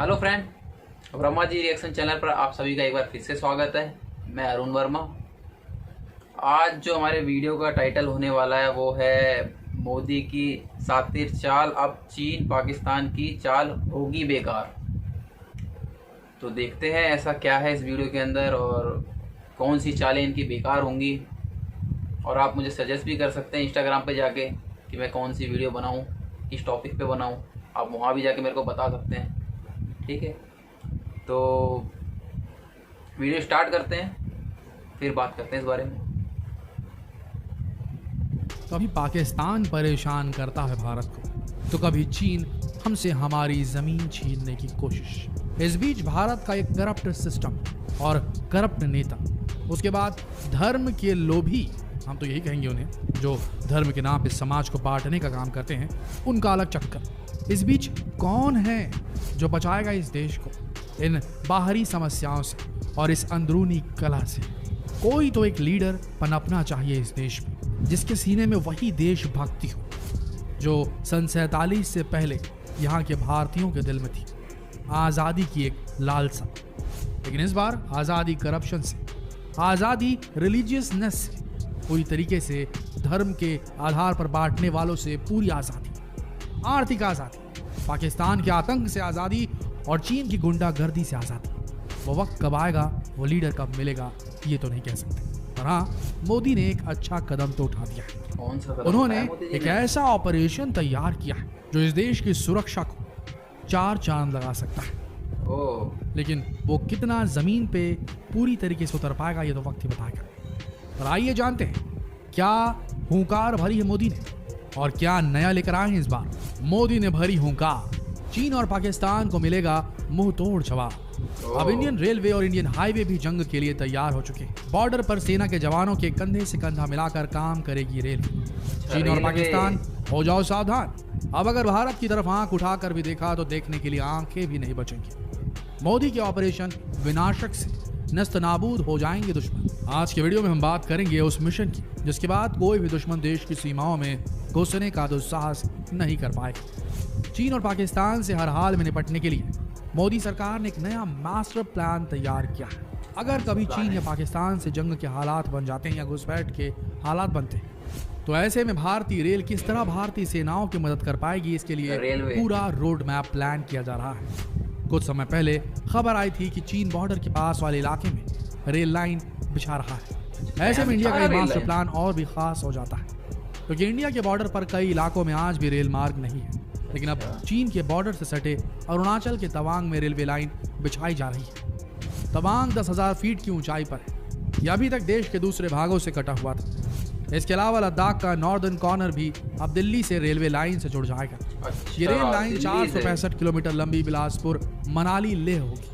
Hello friend, Brahma ji reaction channel पर आप सभी का एक बार फिर से स्वागत है। मैं अरुण वर्मा। आज जो हमारे वीडियो का टाइटल होने वाला है वो है मोदी की सातिर चाल, अब चीन पाकिस्तान की चाल होगी बेकार। तो देखते हैं ऐसा क्या है इस वीडियो के अंदर और कौन सी चालें इनकी बेकार होंगी। और आप मुझे सजेस्ट भी कर सकते हैं इंस्टाग्राम पे जाके कि मैं कौन सी वीडियो बनाऊं, किस टॉपिक पे बनाऊं। आप वहाँ भी जाके मेरे को बता सकते हैं, ठीक है। तो वीडियो स्टार्ट करते हैं, फिर बात करते हैं इस बारे में। कभी पाकिस्तान परेशान करता है भारत को, तो कभी चीन हमसे हमारी जमीन छीनने की कोशिश। इस बीच भारत का एक करप्ट सिस्टम और करप्ट नेता, उसके बाद धर्म के लोभी, हम तो यही कहेंगे उन्हें, जो धर्म के नाम पे समाज को बांटने का काम करते हैं, उनका अलग चक्कर। इस बीच कौन है जो बचाएगा इस देश को इन बाहरी समस्याओं से और इस अंदरूनी कला से? कोई तो एक लीडर पनपना चाहिए इस देश में, जिसके सीने में वही देशभक्ति हो जो सन 47 से पहले यहाँ के भारतीयों के दिल में थी, आज़ादी की एक लालसा। लेकिन इस बार आज़ादी करप्शन से, आज़ादी रिलीजियसनेस से, पूरी तरीके से धर्म के आधार पर बांटने वालों से पूरी आज़ादी, आर्थिक आज़ादी, पाकिस्तान के आतंक से आज़ादी और चीन की गुंडागर्दी से आज़ादी। वो वक्त कब आएगा, वो लीडर कब मिलेगा, ये तो नहीं कह सकते। पर हाँ, मोदी ने एक अच्छा कदम तो उठा दिया है। कौन सा कदम? उन्होंने एक ऐसा ऑपरेशन तैयार किया है जो इस देश की सुरक्षा को 4 चांद लगा सकता है। लेकिन वो कितना जमीन पे पूरी तरीके से उतर पाएगा, ये तो वक्त ही बताएगा। और आइए जानते हैं क्या हुंकार भरी है मोदी ने और क्या नया लेकर आए हैं इस बार। मोदी ने भरी हुंकार, चीन और पाकिस्तान को मिलेगा मुंह तोड़ जवाब। अब इंडियन रेलवे और इंडियन हाईवे भी जंग के लिए तैयार हो चुके हैं। बॉर्डर पर सेना के जवानों के कंधे से कंधा मिलाकर काम करेगी रेलवे। चीन और पाकिस्तान, हो जाओ सावधान। अब अगर भारत की तरफ आंख उठाकर भी देखा तो देखने के लिए आंखें भी नहीं बचेंगी। मोदी के ऑपरेशन विनाशक से नस्तनाबूद हो जाएंगे दुश्मन। आज के वीडियो में हम बात करेंगे उस मिशन की जिसके बाद कोई भी दुश्मन देश की सीमाओं में घुसने का दुस्साहस नहीं कर पाएगा। चीन और पाकिस्तान से हर हाल में निपटने के लिए मोदी सरकार ने एक नया मास्टर प्लान तैयार किया है। अगर कभी चीन या पाकिस्तान से जंग के हालात बन जाते हैं या घुसपैठ के हालात बनते हैं, तो ऐसे में भारतीय रेल किस तरह भारतीय सेनाओं की मदद कर पाएगी, इसके लिए पूरा रोड मैप प्लान किया जा रहा है। कुछ समय पहले खबर आई थी कि चीन बॉर्डर के पास वाले इलाके में रेल लाइन बिछा रहा है। ऐसे में इंडिया का ये मास्टर प्लान और भी खास हो जाता है, क्योंकि इंडिया के बॉर्डर पर कई इलाकों में आज भी रेल मार्ग नहीं है। लेकिन अब चीन के बॉर्डर से सटे अरुणाचल के तवांग में रेलवे लाइन बिछाई जा रही है। तवांग 10,000 फीट की ऊंचाई पर है। यह अभी तक देश के दूसरे भागों से कटा हुआ था। इसके अलावा लद्दाख का नॉर्दर्न कॉर्नर भी अब दिल्ली से रेलवे लाइन से जुड़ जाएगा। ये रेल लाइन 465 किलोमीटर लंबी बिलासपुर मनाली लेह होगी।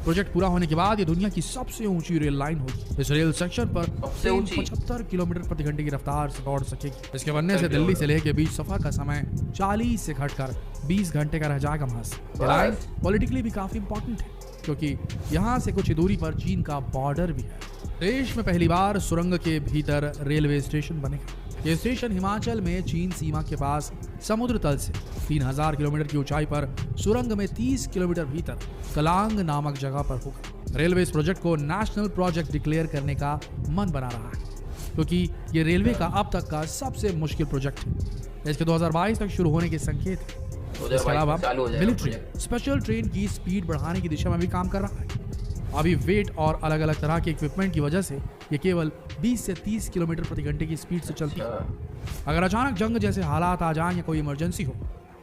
प्रोजेक्ट पूरा होने के बाद ये दुनिया की सबसे ऊंची रेल लाइन होगी। इस रेल सेक्शन पर 75 किलोमीटर प्रति घंटे की रफ्तार से दौड़ सकेगी। इसके बनने से दिल्ली से लेह के बीच सफर का समय 40 से घटकर 20 घंटे का रह जाएगा महज। ये लाइन पॉलिटिकली भी काफी इंपॉर्टेंट है, क्योंकि यहाँ से कुछ दूरी पर चीन का बॉर्डर भी है। देश में पहली बार सुरंग के भीतर रेलवे स्टेशन बनेगा। ये स्टेशन हिमाचल में चीन सीमा के पास समुद्र तल से 3000 किलोमीटर की ऊंचाई पर सुरंग में 30 किलोमीटर भीतर कलांग नामक जगह पर होगा। रेलवे इस प्रोजेक्ट को नेशनल प्रोजेक्ट डिक्लेयर करने का मन बना रहा है, क्योंकि ये रेलवे का अब तक का सबसे मुश्किल प्रोजेक्ट है। इसके 2022 तक शुरू होने के संकेत है। इसके अलावा मिलिट्री स्पेशल ट्रेन की स्पीड बढ़ाने की दिशा में भी काम कर रहा है। अभी वेट और अलग अलग तरह के इक्विपमेंट की वजह से ये केवल 20 से 30 किलोमीटर प्रति घंटे की स्पीड से चलती है। अगर अचानक जंग जैसे हालात आ जाएं या कोई इमरजेंसी हो,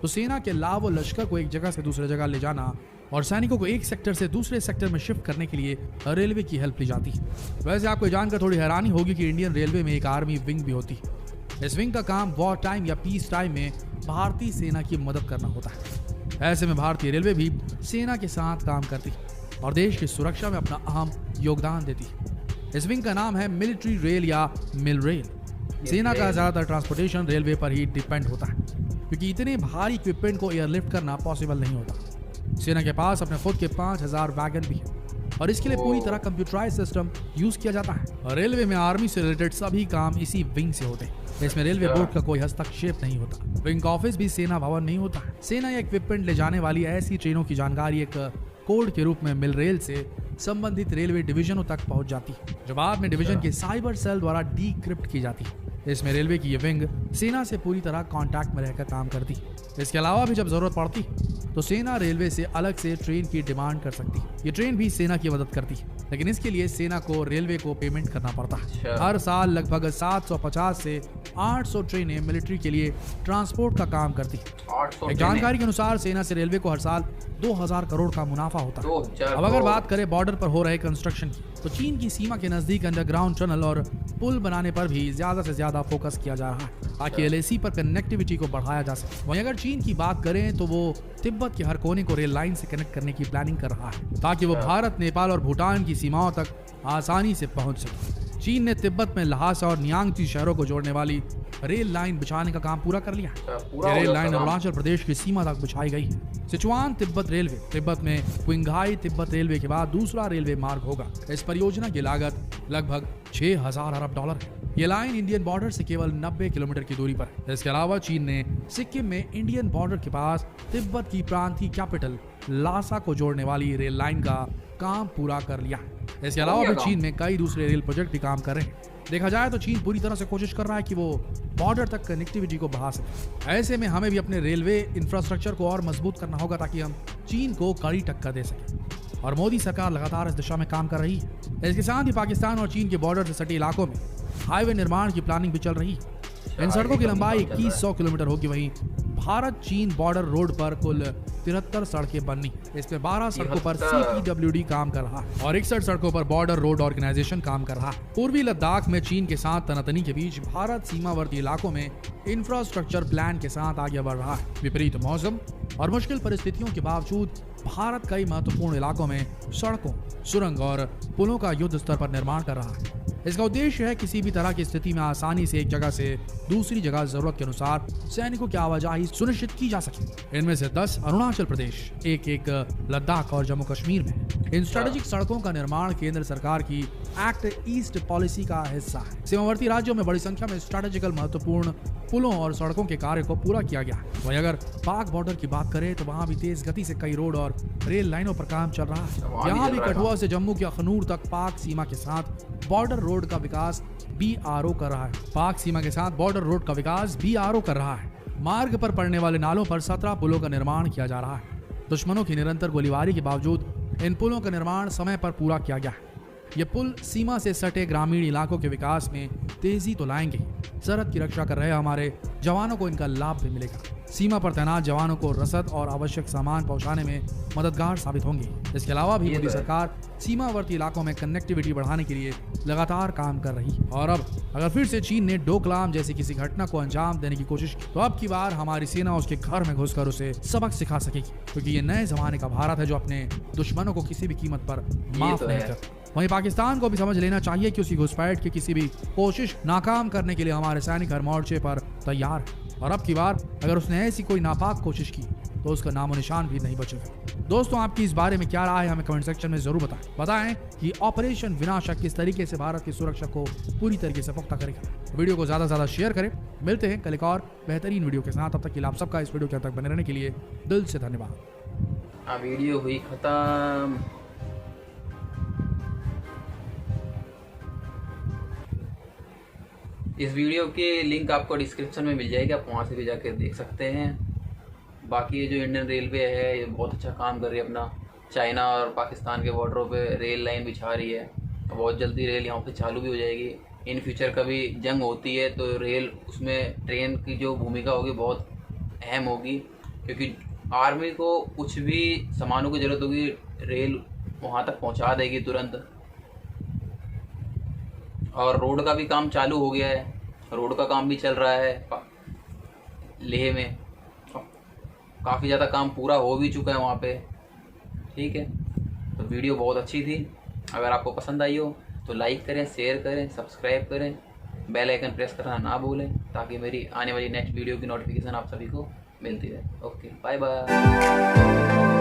तो सेना के लाव लश्कर को एक जगह से दूसरे जगह ले जाना और सैनिकों को एक सेक्टर से दूसरे सेक्टर में शिफ्ट करने के लिए रेलवे की हेल्प ली जाती है। वैसे आपको जानकर थोड़ी हैरानी होगी कि इंडियन रेलवे में एक आर्मी विंग भी होती है। इस विंग का काम वॉर टाइम या पीस टाइम में भारतीय सेना की मदद करना होता है। ऐसे में भारतीय रेलवे भी सेना के साथ काम करती है और देश की सुरक्षा में अपना अहम योगदान देती है। इस विंग का नाम है मिलिट्री रेल या मिल रेल। सेना का ज्यादातर ट्रांसपोर्टेशन रेलवे पर ही डिपेंड होता है, क्योंकि इतने भारी इक्विपमेंट को एयरलिफ्ट करना पॉसिबल नहीं होता। सेना के पास अपने खुद के 5000 वैगन भी है। और इसके लिए पूरी तरह कंप्यूटराइज सिस्टम यूज किया जाता है। रेलवे में आर्मी से रिलेटेड सभी काम इसी विंग से होते हैं। इसमें रेलवे बोर्ड का कोई हस्तक्षेप नहीं होता। विंग ऑफिस भी सेना भवन नहीं होता। सेना या इक्विपमेंट ले जाने वाली ऐसी ट्रेनों की जानकारी एक कोड के रूप में मिल रेल से संबंधित रेलवे डिवीजनों तक पहुंच जाती है, जो बाद में डिवीजन के साइबर सेल द्वारा डीक्रिप्ट की जाती है। इसमें रेलवे की ये विंग सेना से पूरी तरह कांटेक्ट में रहकर काम करती है। इसके अलावा भी जब जरूरत पड़ती तो सेना रेलवे से अलग से ट्रेन की डिमांड कर सकती है। ये ट्रेन भी सेना की मदद करती है, लेकिन इसके लिए सेना को रेलवे को पेमेंट करना पड़ता है। हर साल लगभग 750 से 800 ट्रेनें मिलिट्री के लिए ट्रांसपोर्ट का काम करती है। एक जानकारी के अनुसार सेना से रेलवे को हर साल 2000 करोड़ का मुनाफा होता है। अब अगर बात करें बॉर्डर पर हो रहे कंस्ट्रक्शन की, तो चीन की सीमा के नजदीक अंडरग्राउंड टनल और पुल बनाने पर भी ज्यादा से ज्यादा फोकस किया जा रहा है, ताकि एलएसी पर कनेक्टिविटी को बढ़ाया जा सके। वहीं अगर चीन की बात करें तो वो तिब्बत के हर कोने को रेल लाइन से कनेक्ट करने की प्लानिंग कर रहा है, ताकि वो भारत, नेपाल और भूटान की सीमाओं तक आसानी से पहुंच सके। चीन ने तिब्बत में ल्हासा और नियांगची शहरों को जोड़ने वाली रेल लाइन बिछाने का काम पूरा कर लिया है। रेल लाइन अरुणाचल प्रदेश की सीमा तक बिछाई गई है। सिचुआन तिब्बत रेलवे तिब्बत में क्विंघाई तिब्बत रेलवे के बाद दूसरा रेलवे मार्ग होगा। इस परियोजना की लागत लगभग 6000 अरब डॉलर है। ये लाइन इंडियन बॉर्डर से केवल 90 किलोमीटर की दूरी पर है। इसके अलावा चीन ने सिक्किम में इंडियन बॉर्डर के पास तिब्बत की प्रांतीय कैपिटल लासा को जोड़ने वाली रेल लाइन का काम पूरा कर लिया है। इसके अलावा भी चीन में कई दूसरे रेल प्रोजेक्ट भी काम कर रहे हैं। देखा जाए तो चीन पूरी तरह से कोशिश कर रहा है कि वो बॉर्डर तक कनेक्टिविटी को बढ़ा सके। ऐसे में हमें भी अपने रेलवे इंफ्रास्ट्रक्चर को और मजबूत करना होगा, ताकि हम चीन को कड़ी टक्कर दे सकें। और मोदी सरकार लगातार इस दिशा में काम कर रही है। इसके साथ ही पाकिस्तान और चीन के बॉर्डर से सटे इलाकों में हाईवे निर्माण की प्लानिंग भी चल रही है। इन सड़कों की लंबाई 2100 किलोमीटर होगी। वहीं भारत चीन बॉर्डर रोड पर कुल 73 सड़कें बननी। इसमें 12 सड़कों पर CPWD काम कर रहा है और 61 सड़कों पर बॉर्डर रोड ऑर्गेनाइजेशन काम कर रहा है। पूर्वी लद्दाख में चीन के साथ तनातनी के बीच भारत सीमावर्ती इलाकों में इंफ्रास्ट्रक्चर प्लान के साथ आगे बढ़ रहा है। विपरीत मौसम और मुश्किल परिस्थितियों के बावजूद भारत कई महत्वपूर्ण इलाकों में सड़कों, सुरंग और पुलों का युद्ध स्तर पर निर्माण कर रहा है। इसका उद्देश्य है किसी भी तरह की स्थिति में आसानी से एक जगह से दूसरी जगह जरूरत के अनुसार सैनिकों की आवाजाही सुनिश्चित की जा सके। इनमें से 10 अरुणाचल प्रदेश, एक लद्दाख और जम्मू कश्मीर में। इन स्ट्रेटेजिक सड़कों का निर्माण केंद्र सरकार की एक्ट ईस्ट पॉलिसी का हिस्सा है। सीमावर्ती राज्यों में बड़ी संख्या में स्ट्रेटेजिकल महत्वपूर्ण पुलों और सड़कों के कार्य को पूरा किया गया है। वहीं अगर पाक बॉर्डर की बात करें तो वहाँ भी तेज गति से कई रोड और रेल लाइनों पर काम चल रहा है। यहाँ भी कठुआ से जम्मू के अखनूर तक पाक सीमा के साथ बॉर्डर रोड का विकास BRO कर रहा है। पाक सीमा के साथ बॉर्डर रोड का विकास BRO कर रहा है। मार्ग पर पड़ने वाले नालों पर 17 पुलों का निर्माण किया जा रहा है। दुश्मनों की निरंतर गोलीबारी के बावजूद इन पुलों का निर्माण समय पर पूरा किया गया है। ये पुल सीमा से सटे ग्रामीण इलाकों के विकास में तेजी तो लाएंगे, सरहद की रक्षा कर रहे हमारे जवानों को इनका लाभ भी मिलेगा। सीमा पर तैनात जवानों को रसद और आवश्यक सामान पहुंचाने में मददगार साबित होंगे। इसके अलावा भी मोदी सरकार सीमावर्ती इलाकों में कनेक्टिविटी बढ़ाने के लिए लगातार काम कर रही है। और अब अगर फिर से चीन ने डोकलाम जैसी किसी घटना को अंजाम देने की कोशिश की, तो अब की बार हमारी सेना उसके घर में घुसकर उसे सबक सिखा सकेगी, क्योंकि ये नए जमाने का भारत है जो अपने दुश्मनों को किसी भी कीमत पर माफ नहीं करता। वहीं पाकिस्तान को भी समझ लेना चाहिए कि उसकी घुसपैठ की किसी भी कोशिश नाकाम करने के लिए हमारे सैनिक हर मोर्चे पर तैयार है। और अब की बार अगर उसने ऐसी कोई नापाक कोशिश की तो उसका नामो निशान भी नहीं बचेगा। दोस्तों, आपकी इस बारे में क्या राय है हमें कमेंट सेक्शन में जरूर बताएं कि ऑपरेशन विनाशक किस तरीके से भारत की सुरक्षा को पूरी तरीके से पुख्ता करेगा। वीडियो को ज्यादा से ज्यादा शेयर करें। मिलते हैं कल एक और बेहतरीन वीडियो के साथ। तब तक के लिए आप सबका इस वीडियो के अंत तक बने रहने के लिए दिल से धन्यवाद। वीडियो हुई खत्म। इस वीडियो की लिंक आपको डिस्क्रिप्शन में मिल जाएगी, आप वहाँ से भी जाकर देख सकते हैं। बाकी ये जो इंडियन रेलवे है ये बहुत अच्छा काम कर रही है अपना। चाइना और पाकिस्तान के बॉर्डरों पे रेल लाइन बिछा रही है। बहुत जल्दी रेल यहाँ पे चालू भी हो जाएगी। इन फ्यूचर कभी जंग होती है तो रेल उसमें ट्रेन की जो भूमिका होगी बहुत अहम होगी, क्योंकि आर्मी को कुछ भी सामानों की ज़रूरत होगी रेल वहाँ तक पहुँचा देगी तुरंत। और रोड का भी काम चालू हो गया है, रोड का काम भी चल रहा है लेह में। काफ़ी ज़्यादा काम पूरा हो भी चुका है वहाँ पे। ठीक है, तो वीडियो बहुत अच्छी थी। अगर आपको पसंद आई हो तो लाइक करें, शेयर करें, सब्सक्राइब करें, बेल आइकन प्रेस करना ना भूलें, ताकि मेरी आने वाली नेक्स्ट वीडियो की नोटिफिकेशन आप सभी को मिलती रहे। Okay, bye bye.